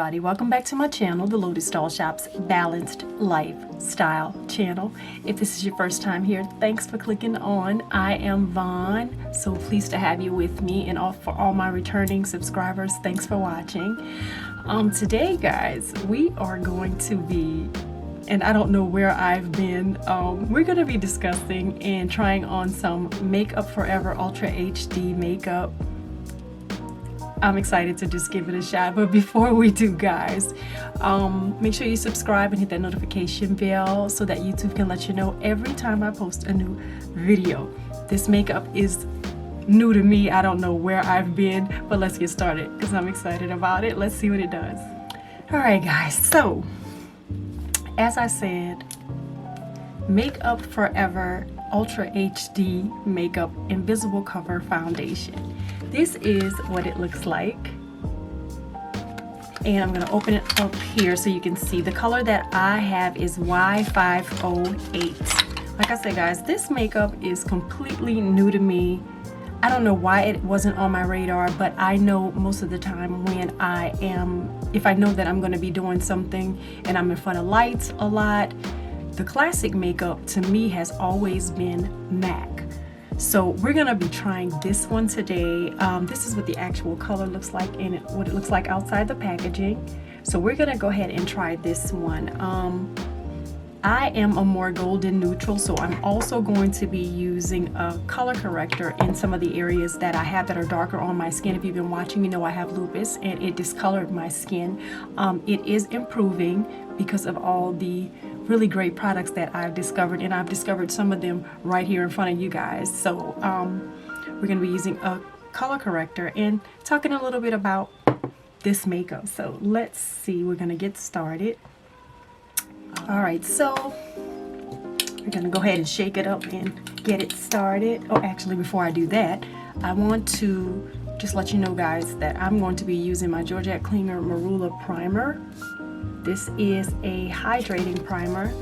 everybody, welcome back to my channel, the Lotus Doll Shop's Balanced Lifestyle channel. If this is your first time here, thanks for clicking on. I am Vaughn, so pleased to have you with me, and for all my returning subscribers, thanks for watching. Today guys, we are going to be, and I don't know where I've been, we're going to be discussing and trying on some Makeup Forever Ultra HD makeup. I'm excited to just give it a shot, but before we do guys, make sure you subscribe and hit that notification bell so that YouTube can let you know every time I post a new video. This makeup is new to me. I don't know where I've been, but let's get started because I'm excited about it. Let's see what it does. Alright guys, so as I said, Makeup Forever Ultra HD Makeup Invisible Cover Foundation. This is what it looks like, and I'm going to open it up here so you can see. The color that I have is Y508. Like I said guys, this makeup is completely new to me. I don't know why it wasn't on my radar, but I know most of the time when if I know that I'm going to be doing something and I'm in front of lights a lot, the classic makeup to me has always been MAC. So we're going to be trying this one today. This is what the actual color looks like and what it looks like outside the packaging. So we're going to go ahead and try this one. I am a more golden neutral, so I'm also going to be using a color corrector in some of the areas that I have that are darker on my skin. If you've been watching, you know I have lupus and it discolored my skin. It is improving because of all the really great products that I've discovered, and I've discovered some of them right here in front of you guys. So we're going to be using a color corrector and talking a little bit about this makeup. So let's see, we're going to get started. Alright, so we're going to go ahead and shake it up and get it started. Oh, actually before I do that, I want to just let you know guys that I'm going to be using my Georgette Klinger Marula Primer. This is a hydrating primer,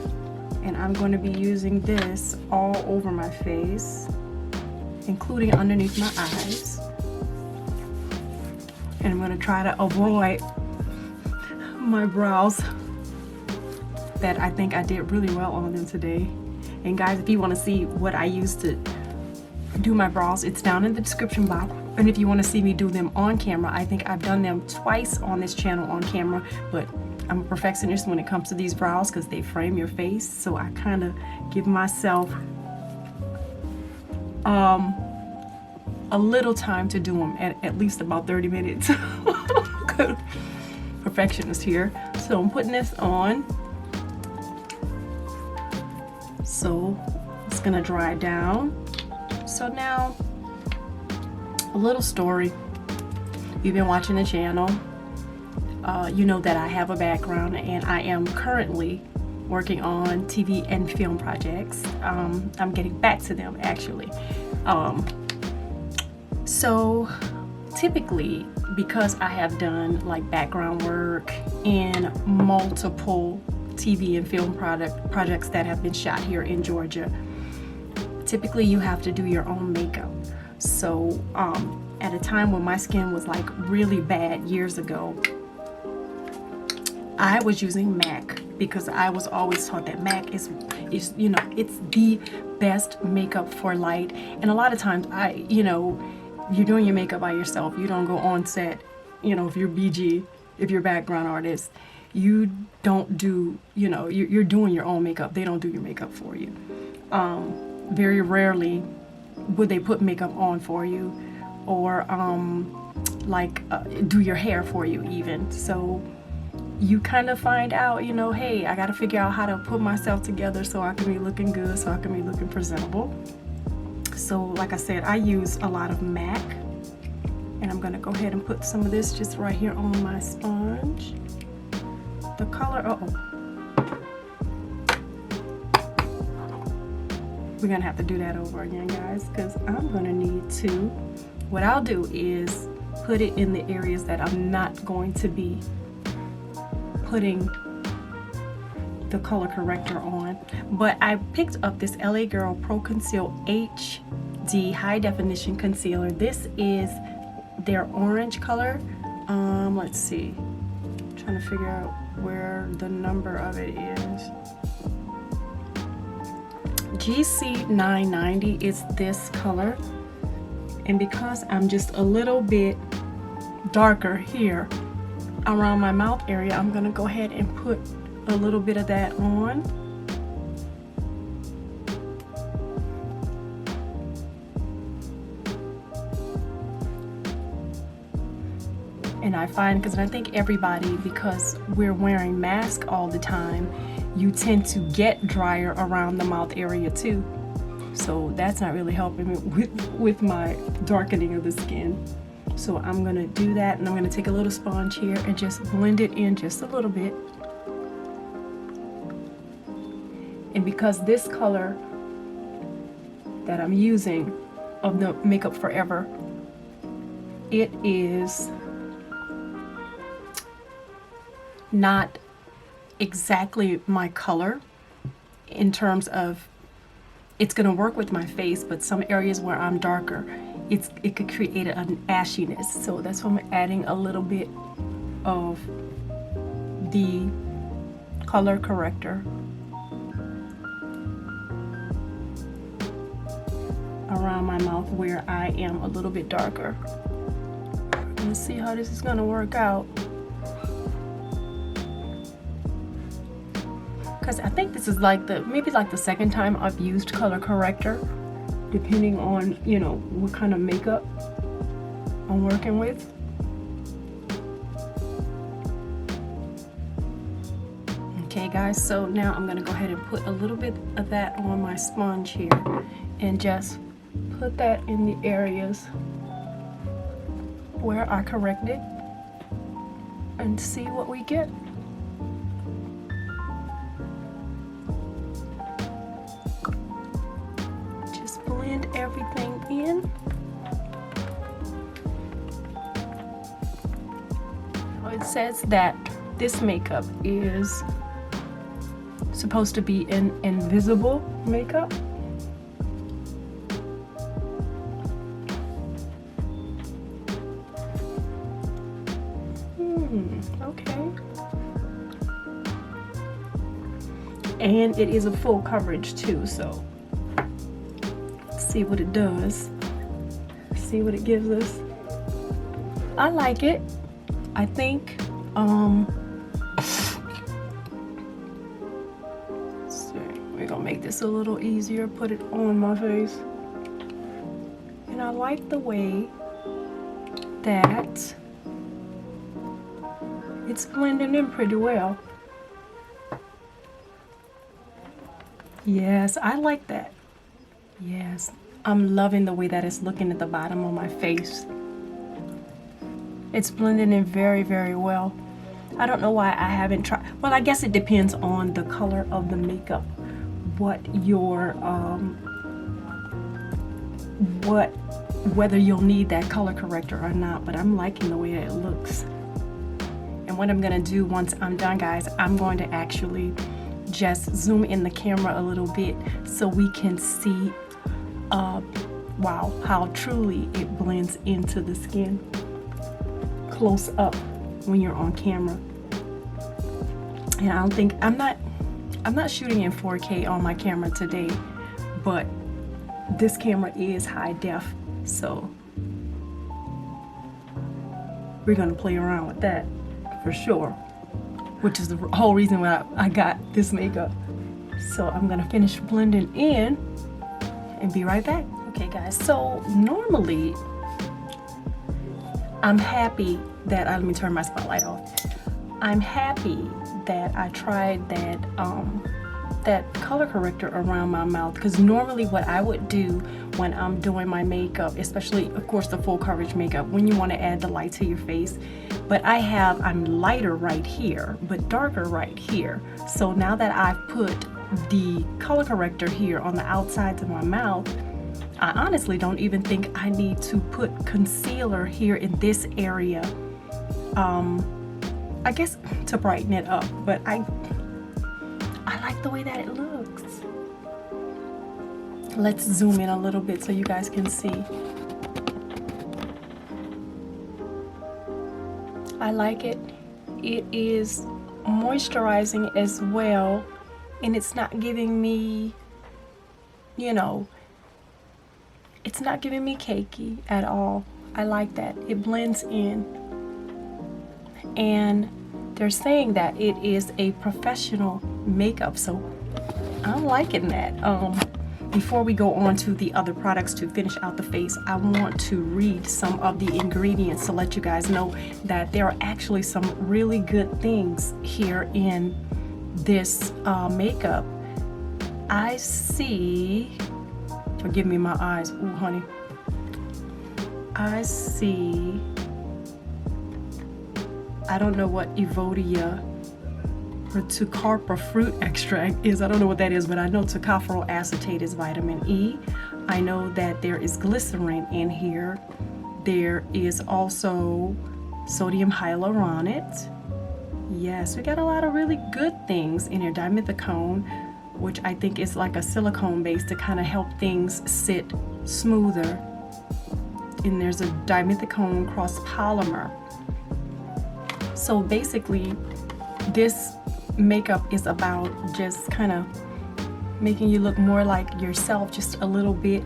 and I'm going to be using this all over my face, including underneath my eyes. And I'm going to try to avoid my brows that I think I did really well on them today. And guys, if you want to see what I use to do my brows, it's down in the description box. And if you want to see me do them on camera, I think I've done them twice on this channel on camera, but I'm a perfectionist when it comes to these brows because they frame your face. So I kind of give myself a little time to do them, at least about 30 minutes. Perfectionist here. So I'm putting this on. So it's gonna dry down. So now, a little story. You've been watching the channel. You know that I have a background and I am currently working on TV and film projects. I'm getting back to them actually. So typically, because I have done like background work in multiple TV and film projects that have been shot here in Georgia, typically you have to do your own makeup. So at a time when my skin was like really bad years ago, I was using MAC because I was always taught that MAC is you know, it's the best makeup for light. And a lot of times you're doing your makeup by yourself. You don't go on set, you know, if you're BG, if you're a background artist, you don't do, you know, you're doing your own makeup. They don't do your makeup for you. Very rarely would they put makeup on for you or do your hair for you even. So you kind of find out, you know, hey, I got to figure out how to put myself together so I can be looking good, so I can be looking presentable. So like I said, I use a lot of MAC, and I'm going to go ahead and put some of this just right here on my sponge. The color, we're going to have to do that over again guys, because I'm going to need to, what I'll do is put it in the areas that I'm not going to be putting the color corrector on. But I picked up this L.A. Girl Pro Conceal HD High Definition Concealer. This is their orange color. Let's see, Trying to figure out where the number of it is. GC990 is this color, and because I'm just a little bit darker here around my mouth area, I'm gonna go ahead and put a little bit of that on. And I find, because I think everybody, because we're wearing masks all the time, you tend to get drier around the mouth area too. So that's not really helping me with my darkening of the skin. So I'm gonna do that, and I'm gonna take a little sponge here and just blend it in just a little bit. And because this color that I'm using of the Makeup Forever, it is not exactly my color in terms of it's going to work with my face, but some areas where I'm darker, it could create an ashiness. So that's why I'm adding a little bit of the color corrector around my mouth where I am a little bit darker. Let's see how this is going to work out. Because I think this is like maybe like the second time I've used color corrector, depending on, you know, what kind of makeup I'm working with. Okay guys, so now I'm gonna go ahead and put a little bit of that on my sponge here and just put that in the areas where I corrected and see what we get. Everything in. It says that this makeup is supposed to be an invisible makeup. Okay. And it is a full coverage too, so see what it does, see what it gives us. I like it. I think so we're gonna make this a little easier, put it on my face. And I like the way that it's blending in pretty well. Yes, I like that. Yes, I'm loving the way that it's looking at the bottom of my face. It's blending in very, very well. I don't know why I haven't tried. Well, I guess it depends on the color of the makeup, what your whether you'll need that color corrector or not. But I'm liking the way that it looks. And what I'm gonna do once I'm done, guys, I'm going to actually just zoom in the camera a little bit so we can see wow, how truly it blends into the skin close up when you're on camera. And I don't think I'm not shooting in 4K on my camera today, but this camera is high def, so we're gonna play around with that for sure, which is the whole reason why I got this makeup. So I'm gonna finish blending in and be right back. Okay guys, so normally I'm happy that let me turn my spotlight off. I'm happy that I tried that that color corrector around my mouth, because normally what I would do when I'm doing my makeup, especially of course the full coverage makeup, when you want to add the light to your face, but I'm lighter right here but darker right here. So now that I've put the color corrector here on the outsides of my mouth, I honestly don't even think I need to put concealer here in this area, I guess to brighten it up, but I like the way that it looks. Let's zoom in a little bit so you guys can see. I like it. it is moisturizing as well, and it's not giving me, you know, it's not giving me cakey at all. I like that. It blends in. And they're saying that it is a professional makeup, so I'm liking that. Before we go on to the other products to finish out the face, I want to read some of the ingredients to let you guys know that there are actually some really good things here in this makeup. I see, forgive me my eyes, ooh honey. I see, I don't know what Evodia or tocopherol fruit extract is. I don't know what that is, but I know tocopherol acetate is vitamin E. I know that there is glycerin in here. There is also sodium hyaluronate. Yes, we got a lot of really good things in here. Dimethicone, which I think is like a silicone base to kind of help things sit smoother. And there's a dimethicone cross polymer. So basically, this makeup is about just kind of making you look more like yourself, just a little bit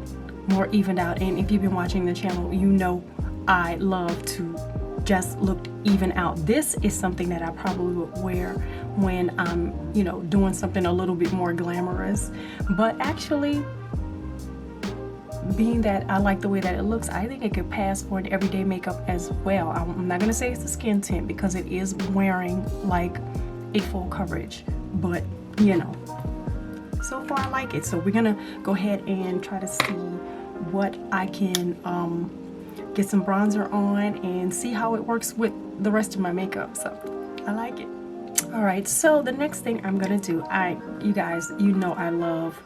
more evened out. And if you've been watching the channel, you know I love to just look even out. This is something that I probably would wear when I'm, you know, doing something a little bit more glamorous. But actually, being that I like the way that it looks, I think it could pass for an everyday makeup as well. I'm not gonna say it's a skin tint because it is wearing like a full coverage, but you know, so far I like it. So we're gonna go ahead and try to see what I can get some bronzer on and see how it works with the rest of my makeup. So I like it. All right, so the next thing I'm gonna do, you guys, you know I love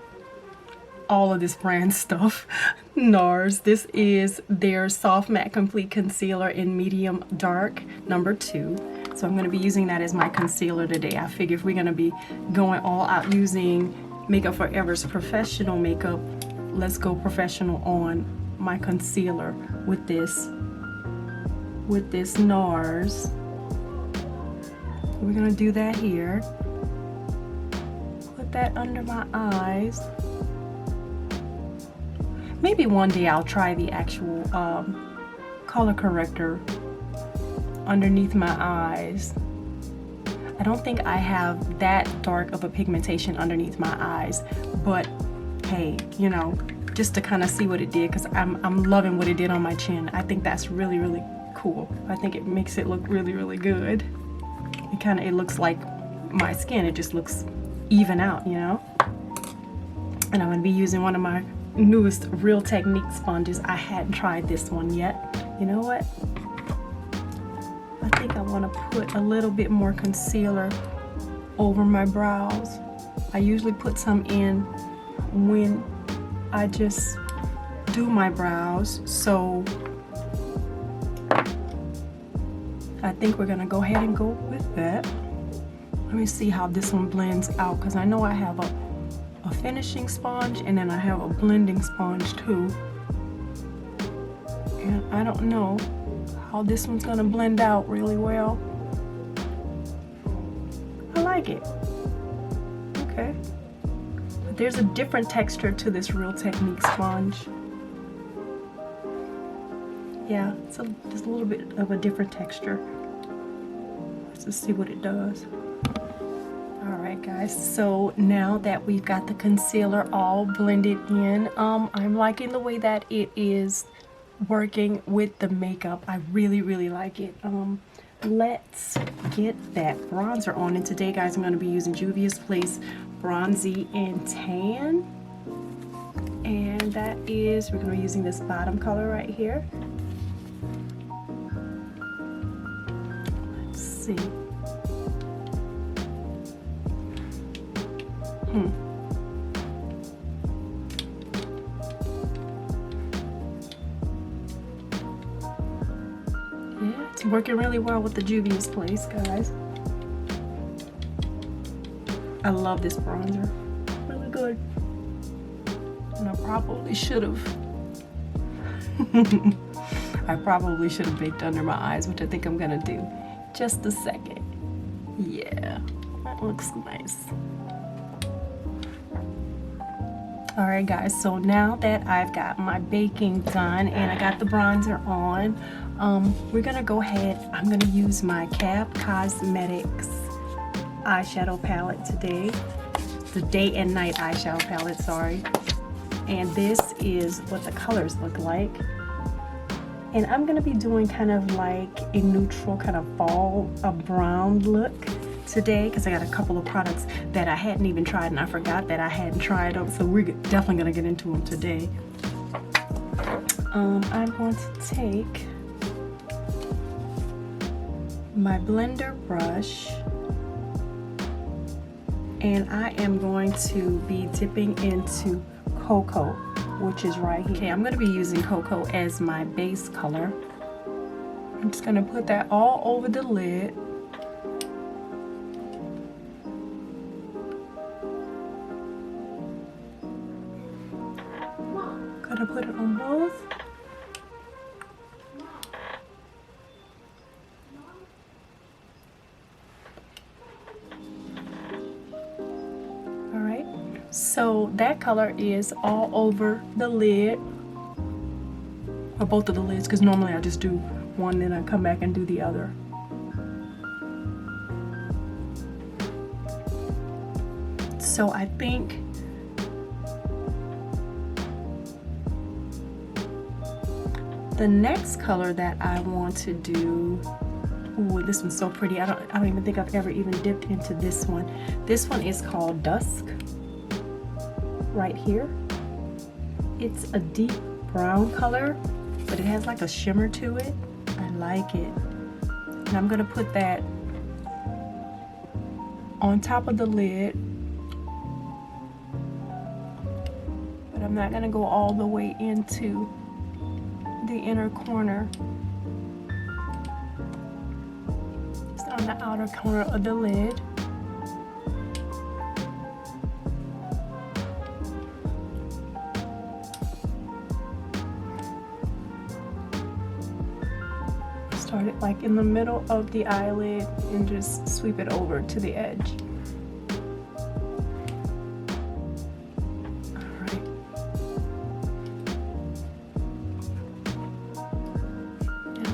all of this brand stuff. NARS, this is their Soft Matte Complete Concealer in medium dark number 2. So I'm going to be using that as my concealer today. I figure if we're going to be going all out using Makeup Forever's professional makeup, let's go professional on my concealer with this NARS. We're going to do that here. Put that under my eyes. Maybe one day I'll try the actual color corrector underneath my eyes. I don't think I have that dark of a pigmentation underneath my eyes, but hey, you know, just to kind of see what it did, because I'm loving what it did on my chin. I think that's really, really cool. I think it makes it look really, really good. It looks like my skin. It just looks even out, you know? And I'm going to be using one of my newest Real Technique sponges. I hadn't tried this one yet. You know what? I think I want to put a little bit more concealer over my brows. I usually put some in when I just do my brows. So I think we're gonna go ahead and go with that. Let me see how this one blends out, because I know I have a finishing sponge and then I have a blending sponge too. And I don't know how this one's gonna blend out really well. I like it. Okay. But there's a different texture to this Real Technique sponge. Yeah, there's a little bit of a different texture. Let's just see what it does. Alright guys, so now that we've got the concealer all blended in, I'm liking the way that it is working with the makeup. I really, really like it. Let's get that bronzer on. And today, guys, I'm going to be using Juvia's Place Bronzy and Tan. And that is, we're going to be using this bottom color right here. Let's see. Yeah, it's working really well with the Juvia's Place, guys. I love this bronzer. Really good. And I probably should have. I probably should have baked under my eyes, which I think I'm gonna do. Just a second. Yeah, that looks nice. Alright guys, so now that I've got my baking done and I got the bronzer on, we're gonna go ahead. I'm gonna use my Cap Cosmetics eyeshadow palette today. The day and night eyeshadow palette, sorry. And this is what the colors look like. And I'm gonna be doing kind of like a neutral kind of fall, a brown look today, because I got a couple of products that I hadn't even tried and I forgot that I hadn't tried them, so we're definitely gonna get into them today. I'm going to take my blender brush and I am going to be dipping into Cocoa, which is right here. Okay, I'm going to be using Cocoa as my base color. I'm just going to put that all over the lid. Gonna put it on both. Alright, so that color is all over the lid, or both of the lids, because normally I just do one, then I come back and do the other. So I think the next color that I want to do, ooh, this one's so pretty. I don't even think I've ever even dipped into this one. This one is called Dusk, right here. It's a deep brown color, but it has like a shimmer to it. I like it. And I'm gonna put that on top of the lid, but I'm not gonna go all the way into the inner corner. Just on the outer corner of the lid. Start it like in the middle of the eyelid and just sweep it over to the edge.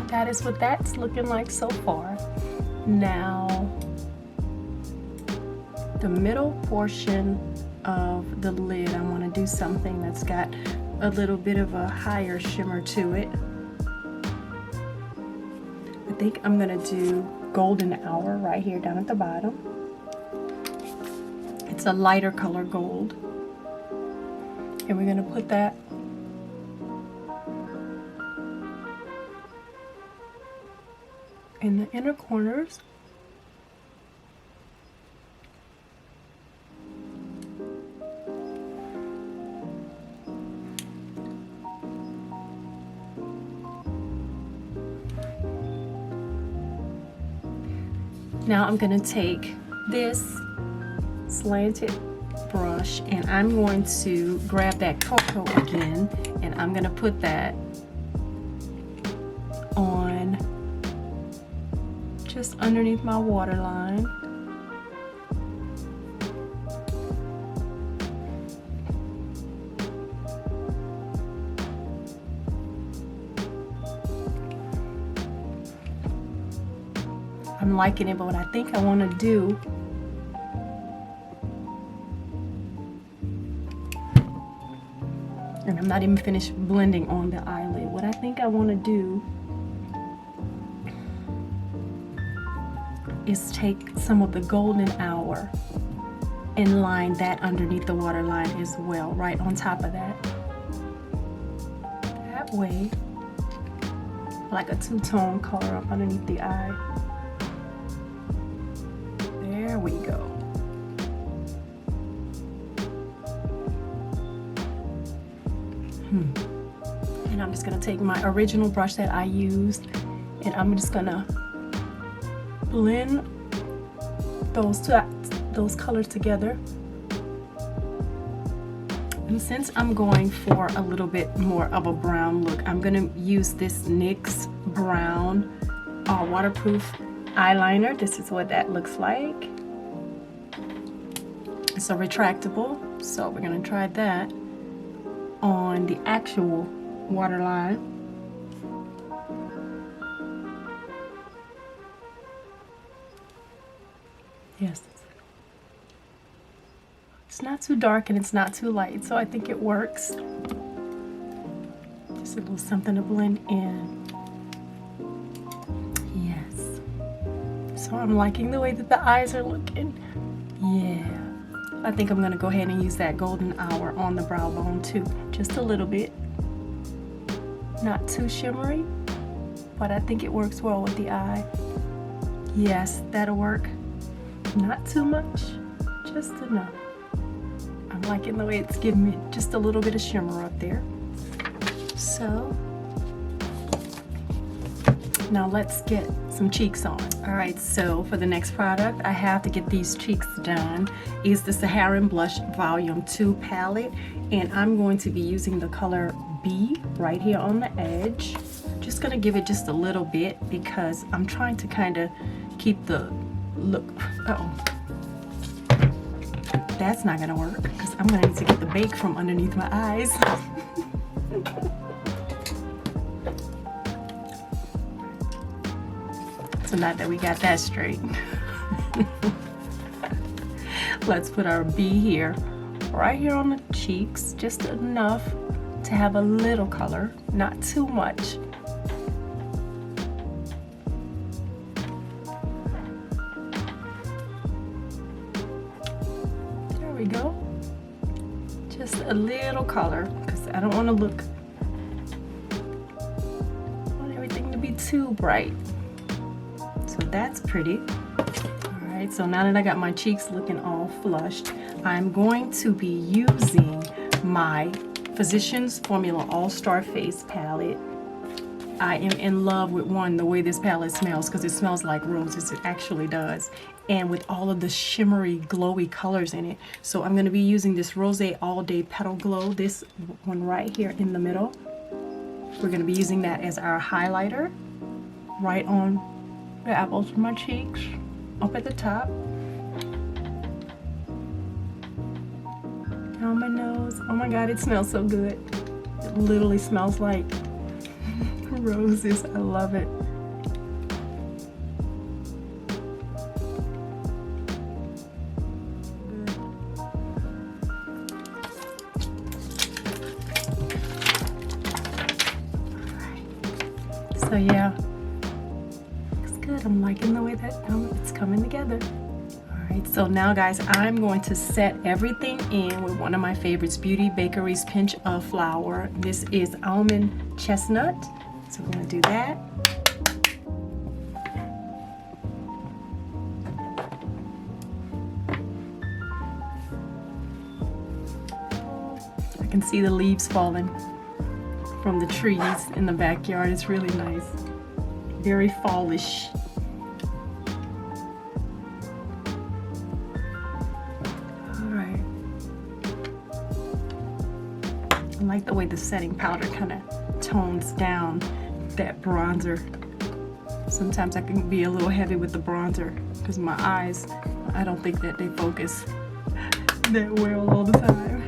That is what that's looking like so far. Now, the middle portion of the lid, I want to do something that's got a little bit of a higher shimmer to it. I think I'm going to do Golden Hour right here down at the bottom. It's a lighter color gold. And we're going to put that in the inner corners. Now I'm going to take this slanted brush and I'm going to grab that Cocoa again, and I'm going to put that on just underneath my waterline. I'm liking it, but what I think I want to do and I'm not even finished blending on the eyelid. What I think I want to do is take some of the Golden Hour and line that underneath the waterline as well, right on top of that. That way, like a two-tone color up underneath the eye. There we go. And I'm just gonna take my original brush that I used, and I'm just gonna blend those colors together. And since I'm going for a little bit more of a brown look, I'm gonna use this NYX brown waterproof eyeliner. This is what that looks like. It's a retractable, so we're gonna try that on the actual waterline. Yes, it's not too dark and it's not too light, so I think it works. Just a little something to blend in. Yes. So I'm liking the way that the eyes are looking. Yeah. I think I'm gonna go ahead and use that golden hour on the brow bone too. Just a little bit. Not too shimmery, but I think it works well with the eye. Yes, that'll work. Not too much, just enough. I'm liking the way it's giving me just a little bit of shimmer up there. So, now let's get some cheeks on. All right, so for the next product, I have to get these cheeks done, is the Saharan Blush Volume 2 palette. And I'm going to be using the color B right here on the edge. Just gonna give it just a little bit because I'm trying to kind of keep the look. Uh-oh. That's not gonna work because I'm gonna need to get the bake from underneath my eyes. So now that we got that straight, let's put our B here, right here on the cheeks, just enough to have a little color, not too much. There we go. Just a little color, because I don't want to look, I want everything to be too bright. So that's pretty. All right, so now that I got my cheeks looking all flushed, I'm going to be using my Physicians Formula All-Star Face Palette. I am in love with the way this palette smells, because it smells like roses. It actually does. And with all of the shimmery, glowy colors in it. So I'm going to be using this Rose All Day Petal Glow, this one right here in the middle. We're going to be using that as our highlighter right on the apples of my cheeks, up at the top, down my nose. Oh my god, it smells so good. It literally smells like roses. I love it. Alright. So yeah. I'm liking the way that it's coming together. All right, so now guys, I'm going to set everything in with one of my favorites, Beauty Bakery's Pinch of Flour. This is Almond Chestnut. So we're going to do that. I can see the leaves falling from the trees in the backyard. It's really nice. Very fallish. I like the way the setting powder kind of tones down that bronzer. Sometimes I can be a little heavy with the bronzer because my eyes, I don't think that they focus that well all the time.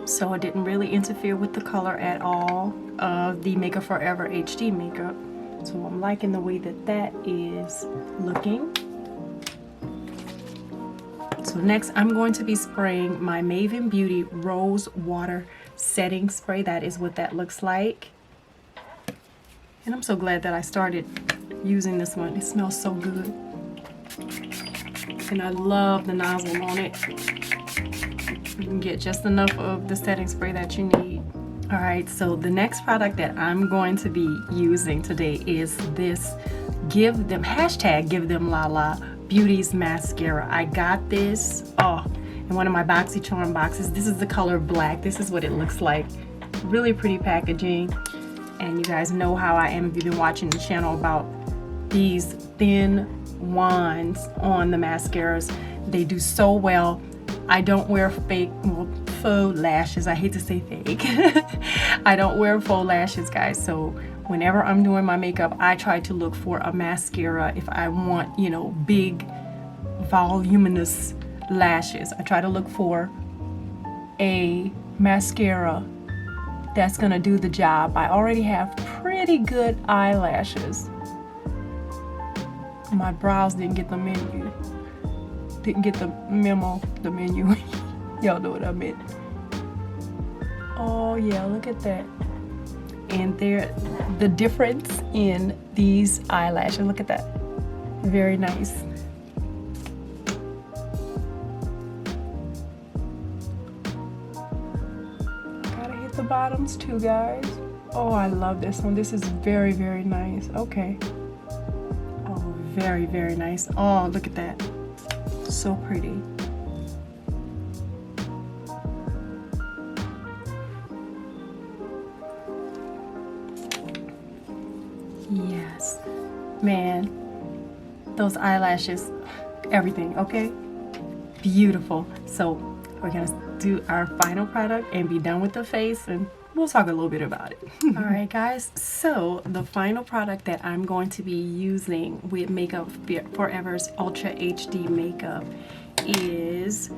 So it didn't really interfere with the color at all of the Makeup Forever HD makeup. So I'm liking the way that that is looking. So next I'm going to be spraying my Maven Beauty Rose Water Setting Spray. That is what that looks like. And I'm so glad that I started using this one. It smells so good. And I love the nozzle on it. You can get just enough of the setting spray that you need. All right, so the next product that I'm going to be using today is this Give Them #GiveThemLala Beauties Mascara. I got this in one of my BoxyCharm boxes. This is the color black. This is what it looks like. Really pretty packaging. And you guys know how I am if you've been watching the channel about these thin wands on the mascaras. They do so well. I don't wear faux lashes. I hate to say fake. I don't wear faux lashes, guys. So whenever I'm doing my makeup, I try to look for a mascara if I want, you know, big, voluminous lashes. I try to look for a mascara that's gonna do the job. I already have pretty good eyelashes. My brows didn't get the menu. Didn't get the memo, the menu. Y'all know what I meant. Oh yeah, look at that. And there, the difference in these eyelashes, look at that. Very nice. Gotta hit the bottoms too, guys. Oh, I love this one. This is very, very nice. Okay. Oh, very, very nice. Oh, look at that. So pretty. Yes, man, those eyelashes, everything. Okay, beautiful. So we're gonna do our final product and be done with the face, and we'll talk a little bit about it. All right, guys, so the final product that I'm going to be using with Makeup Forever's Ultra HD makeup is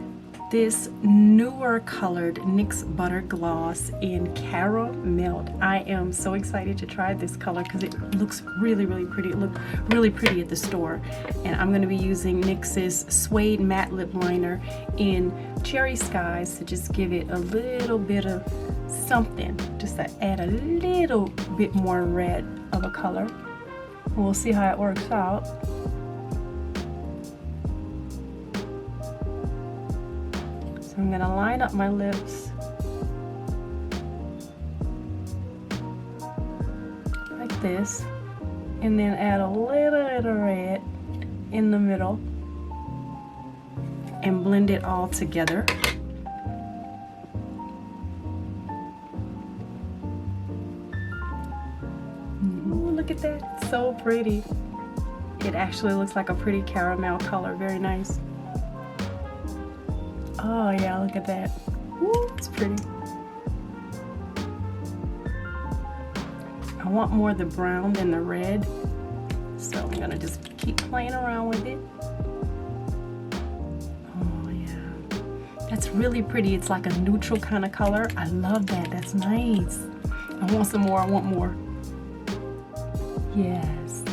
this newer colored NYX Butter Gloss in Caramel. I am so excited to try this color because it looks really, really pretty. It looked really pretty at the store. And I'm going to be using NYX's Suede Matte Lip Liner in Cherry Skies to just give it a little bit of something, just to add a little bit more red of a color. We'll see how it works out. So I'm gonna line up my lips like this, and then add a little bit of red in the middle and blend it all together. Look at that, so pretty. It actually looks like a pretty caramel color, very nice. Oh yeah, look at that. Ooh, it's pretty. I want more of the brown than the red, so I'm gonna just keep playing around with it. Oh yeah, that's really pretty. It's like a neutral kind of color. I love that, that's nice. I want some more, I want more. Yes,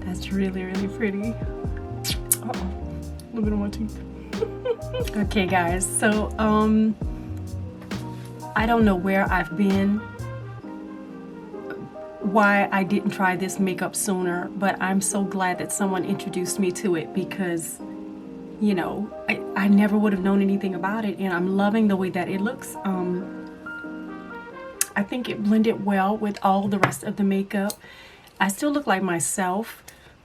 that's really, really pretty. Uh-oh, a little bit on my teeth. Okay guys, so I don't know where I've been, why I didn't try this makeup sooner, but I'm so glad that someone introduced me to it because, you know, I never would have known anything about it, and I'm loving the way that it looks. I think it blended well with all the rest of the makeup. I still look like myself.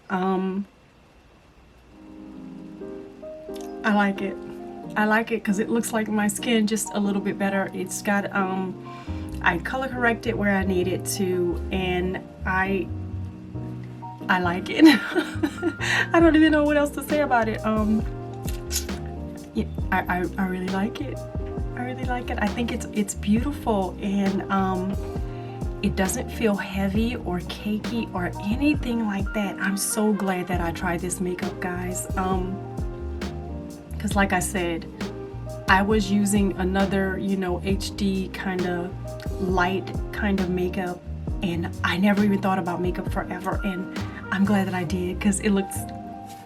I like it. I like it because it looks like my skin just a little bit better. It's got, I color corrected where I needed to, and I like it. I don't even know what else to say about it. Yeah, I really like it. I really like it. I think it's beautiful, and it doesn't feel heavy or cakey or anything like that. I'm so glad that I tried this makeup, guys. Because like I said, I was using another, you know, HD kind of light kind of makeup, and I never even thought about Makeup Forever, and I'm glad that I did because it looks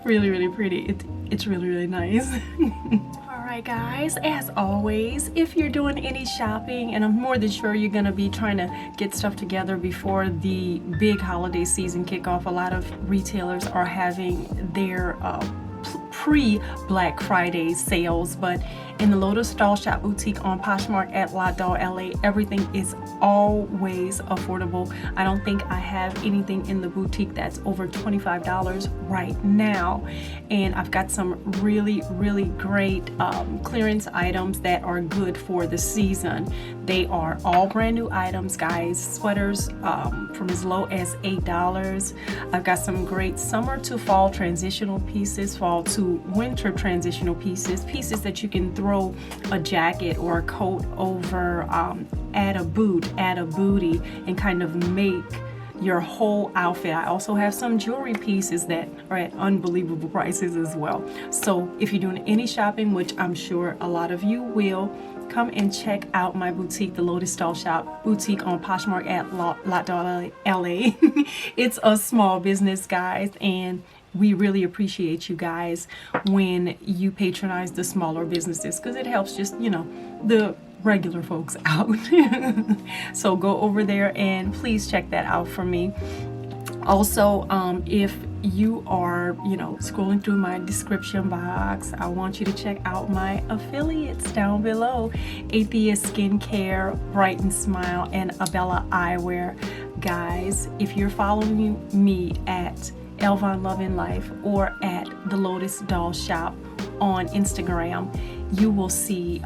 really, really pretty. It's really, really nice. Alright guys, as always, if you're doing any shopping, and I'm more than sure you're going to be trying to get stuff together before the big holiday season kickoff, a lot of retailers are having their pre-Black Friday sales, but In the Lotus Doll Shop Boutique on Poshmark at L.A. everything is always affordable. I don't think I have anything in the boutique that's over $25 right now. And I've got some really great clearance items that are good for the season. They are all brand new items, guys. Sweaters from as low as $8. I've got some great summer to fall transitional pieces, fall to winter transitional pieces that you can throw a jacket or a coat over, add a boot, add a bootie, and kind of make your whole outfit. I also have some jewelry pieces that are at unbelievable prices as well. So if you're doing any shopping, which I'm sure a lot of you will, come and check out my boutique, the Lotus Doll Shop Boutique on Poshmark at L.A. It's a small business, guys, and we really appreciate you guys when you patronize the smaller businesses, because it helps just, you know, the regular folks out. So go over there and please check that out for me. Also, if you are, you know, scrolling through my description box, I want you to check out my affiliates down below: Atheist Skincare, Brighten Smile, and Abella Eyewear. Guys, if you're following me at L.A.L Love and Life or at the Lotus Doll Shop on Instagram, you will see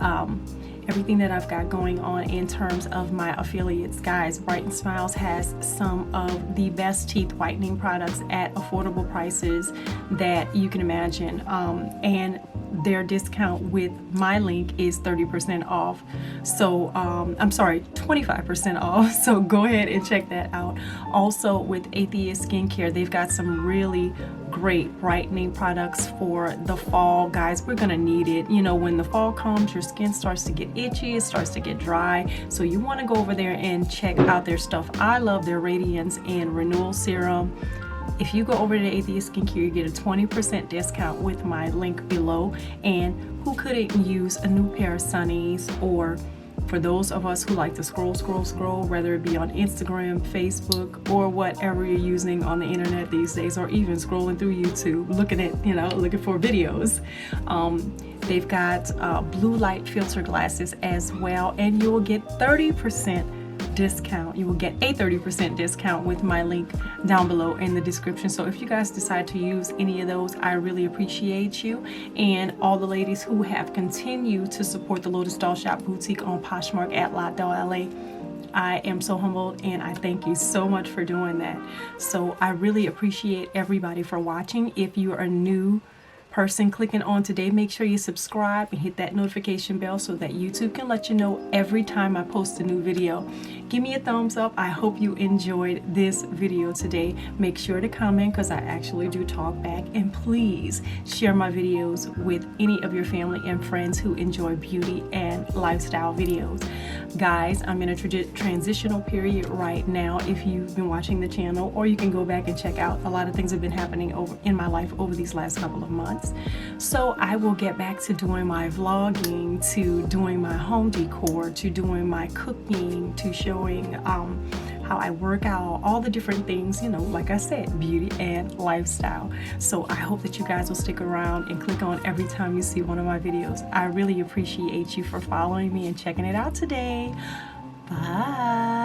everything that I've got going on in terms of my affiliates. Guys, Brighten Smiles has some of the best teeth whitening products at affordable prices that you can imagine, and their discount with my link is 30% off. So I'm sorry, 25% off. So go ahead and check that out. Also with Atheist Skincare, they've got some really great brightening products for the fall. Guys, we're gonna need it. You know, when the fall comes, your skin starts to get itchy, it starts to get dry, so you want to go over there and check out their stuff. I love their Radiance and Renewal Serum. If you go over to Atheist Skincare, you get a 20% discount with my link below. And who couldn't use a new pair of sunnies? Or for those of us who like to scroll, whether it be on Instagram, Facebook, or whatever you're using on the internet these days, or even scrolling through YouTube, looking for videos. They've got blue light filter glasses as well, and you will get 30% discount. You will get a 30% discount with my link down below in the description. So if you guys decide to use any of those, I really appreciate you. And all the ladies who have continued to support the Lotus Doll Shop Boutique on Poshmark at L.A. I am so humbled, and I thank you so much for doing that. So I really appreciate everybody for watching. If you are a new person clicking on today, make sure you subscribe and hit that notification bell so that YouTube can let you know every time I post a new video. Give me a thumbs up. I hope you enjoyed this video today. Make sure to comment, because I actually do talk back. And please share my videos with any of your family and friends who enjoy beauty and lifestyle videos. Guys, I'm in a transitional period right now. If you've been watching the channel, or you can go back and check out, a lot of things have been happening in my life over these last couple of months. So I will get back to doing my vlogging, to doing my home decor, to doing my cooking, to showing how I work out, all the different things, you know, like I said, beauty and lifestyle. So I hope that you guys will stick around and click on every time you see one of my videos. I really appreciate you for following me and checking it out today. Bye.